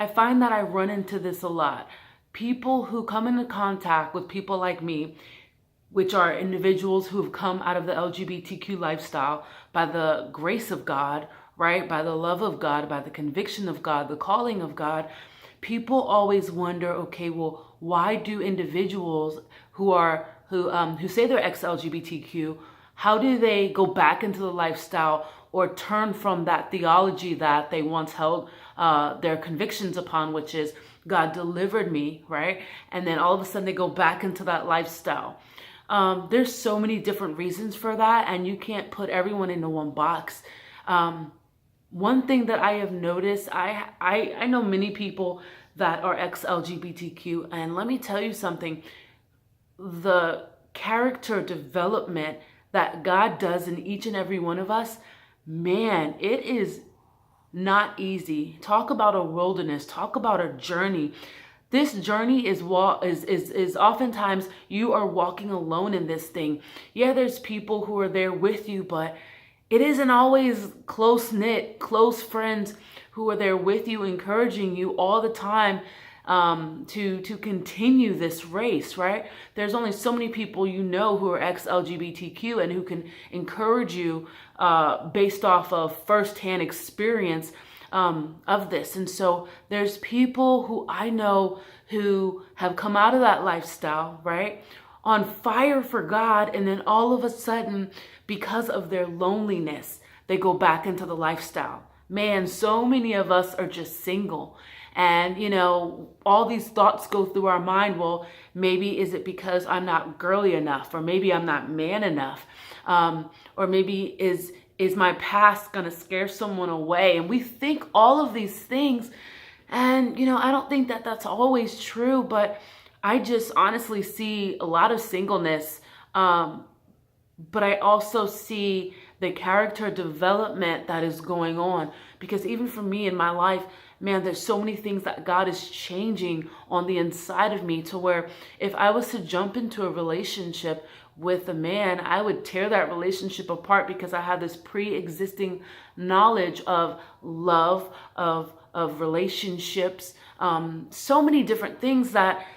I find that I run into this a lot. People who come into contact with people like me, which are individuals who have come out of the LGBTQ lifestyle by the grace of God, right? By the love of God, by the conviction of God, the calling of God. People always wonder, okay, well, why do individuals who say they're ex-LGBTQ, how do they go back into the lifestyle or turn from that theology that they once held their convictions upon, which is God delivered me, right? And then all of a sudden they go back into that lifestyle. There's so many different reasons for that, and you can't put everyone into one box. One thing that I have noticed, I know many people that are ex-LGBTQ, and let me tell you something, the character development that God does in each and every one of us, man, it is not easy. Talk about a wilderness, talk about a journey. This journey is oftentimes you are walking alone in this thing. Yeah, there's people who are there with you, but it isn't always close-knit, close friends who are there with you, encouraging you all the time to continue this race, right? There's only so many people you know who are ex-LGBTQ and who can encourage you based off of firsthand experience of this. And so there's people who I know who have come out of that lifestyle, right, on fire for God, and then all of a sudden, because of their loneliness, they go back into the lifestyle. Man, so many of us are just single. And, you know, all these thoughts go through our mind. Well, maybe is it because I'm not girly enough? Or maybe I'm not man enough? Or maybe is my past going to scare someone away? And we think all of these things. And, you know, I don't think that that's always true, but I just honestly see a lot of singleness. But I also see the character development that is going on. Because even for me in my life, man, there's so many things that God is changing on the inside of me, to where if I was to jump into a relationship with a man, I would tear that relationship apart, because I have this pre-existing knowledge of love, of relationships, so many different things that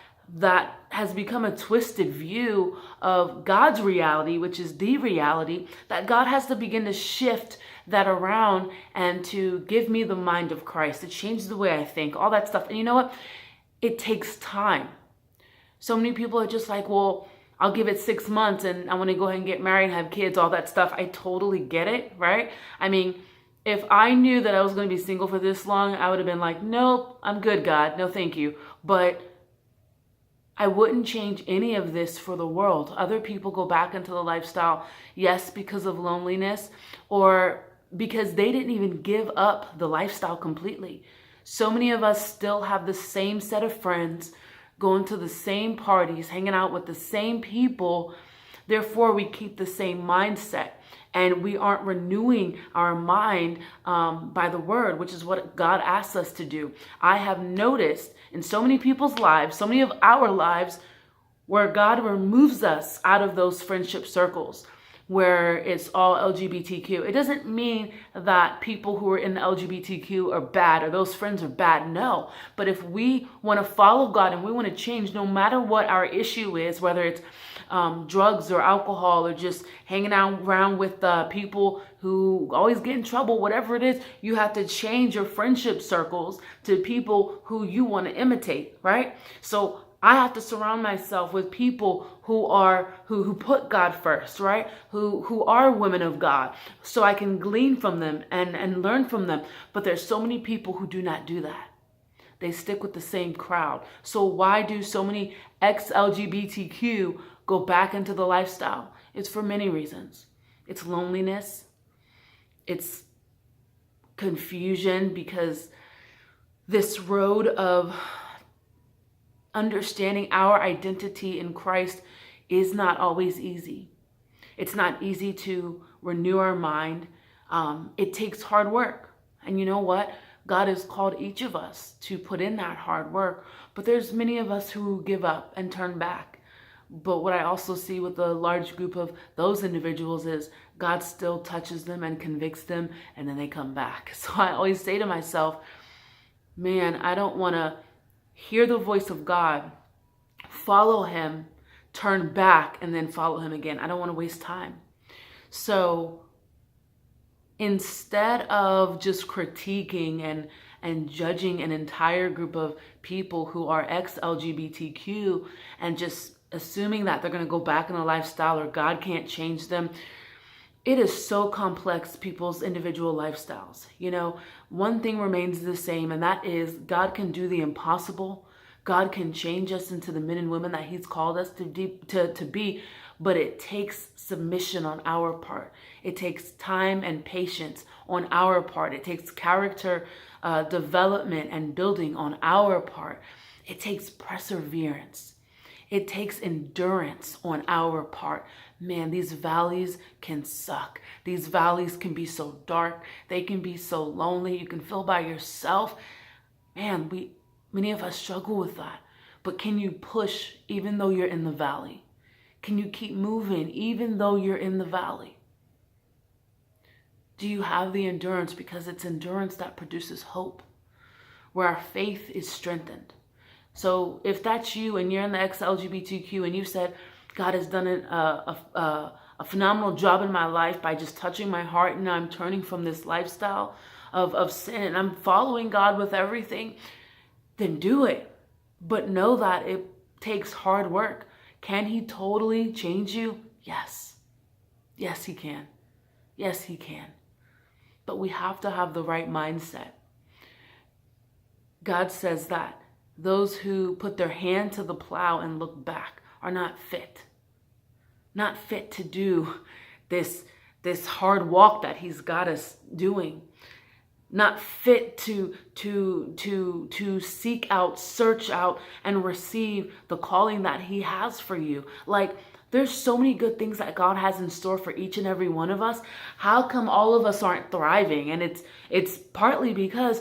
has become a twisted view of God's reality, which is the reality, that God has to begin to shift that around and to give me the mind of Christ, to change the way I think, all that stuff. And you know what? It takes time. So many people are just like, well, I'll give it 6 months and I want to go ahead and get married and have kids, all that stuff. I totally get it, right? I mean, if I knew that I was going to be single for this long, I would have been like, nope, I'm good, God. No, thank you. But I wouldn't change any of this for the world. Other people go back into the lifestyle, yes, because of loneliness, or because they didn't even give up the lifestyle completely. So many of us still have the same set of friends, going to the same parties, hanging out with the same people. Therefore, we keep the same mindset, and we aren't renewing our mind by the word, which is what God asks us to do. I have noticed in so many people's lives, so many of our lives, where God removes us out of those friendship circles where it's all LGBTQ. It doesn't mean that people who are in the LGBTQ are bad or those friends are bad. No. But if we want to follow God and we want to change, no matter what our issue is, whether it's drugs or alcohol or just hanging out around with people who always get in trouble, whatever it is, you have to change your friendship circles to people who you want to imitate, right? So I have to surround myself with people who put God first, right? Who are women of God, so I can glean from them and learn from them. But there's so many people who do not do that. They stick with the same crowd. So why do so many ex-LGBTQ go back into the lifestyle? It's for many reasons. It's loneliness. It's confusion, because this road of understanding our identity in Christ is not always easy. It's not easy to renew our mind. It takes hard work. And you know what? God has called each of us to put in that hard work. But there's many of us who give up and turn back. But what I also see with a large group of those individuals is God still touches them and convicts them, and then they come back. So I always say to myself, man, I don't want to hear the voice of God, follow him, turn back, and then follow him again. I don't want to waste time. So instead of just critiquing and judging an entire group of people who are ex-LGBTQ and just assuming that they're going to go back in a lifestyle or God can't change them, it is so complex, people's individual lifestyles. You know, one thing remains the same, and that is God can do the impossible. God can change us into the men and women that he's called us to be, but it takes submission on our part. It takes time and patience on our part. It takes character development and building on our part. It takes perseverance. It takes endurance on our part. Man, these valleys can suck. These valleys can be so dark. They can be so lonely. You can feel by yourself. Man, many of us struggle with that. But can you push even though you're in the valley? Can you keep moving even though you're in the valley? Do you have the endurance? Because it's endurance that produces hope, where our faith is strengthened. So if that's you and you're in the ex-LGBTQ and you said, God has done a phenomenal job in my life by just touching my heart, and now I'm turning from this lifestyle of sin and I'm following God with everything, then do it. But know that it takes hard work. Can he totally change you? Yes. Yes, he can. Yes, he can. But we have to have the right mindset. God says that those who put their hand to the plow and look back are not fit to do this hard walk that he's got us doing. Not fit to seek out, search out, and receive the calling that he has for you. Like, there's so many good things that God has in store for each and every one of us. How come all of us aren't thriving? And it's partly because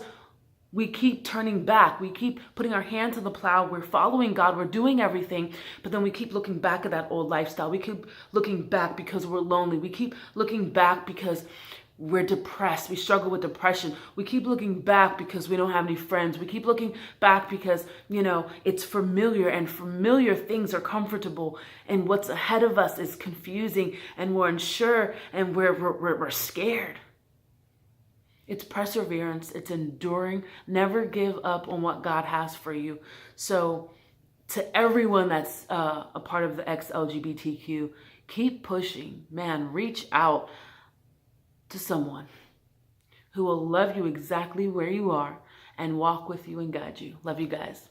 we keep turning back. We keep putting our hand to the plow. We're following God. We're doing everything. But then we keep looking back at that old lifestyle. We keep looking back because we're lonely. We keep looking back because we're depressed. We struggle with depression. We keep looking back because we don't have any friends. We keep looking back because, it's familiar, and familiar things are comfortable. And what's ahead of us is confusing, and we're unsure, and we're scared. It's perseverance. It's enduring. Never give up on what God has for you. So to everyone that's a part of the ex-LGBTQ, keep pushing. Man, reach out to someone who will love you exactly where you are and walk with you and guide you. Love you guys.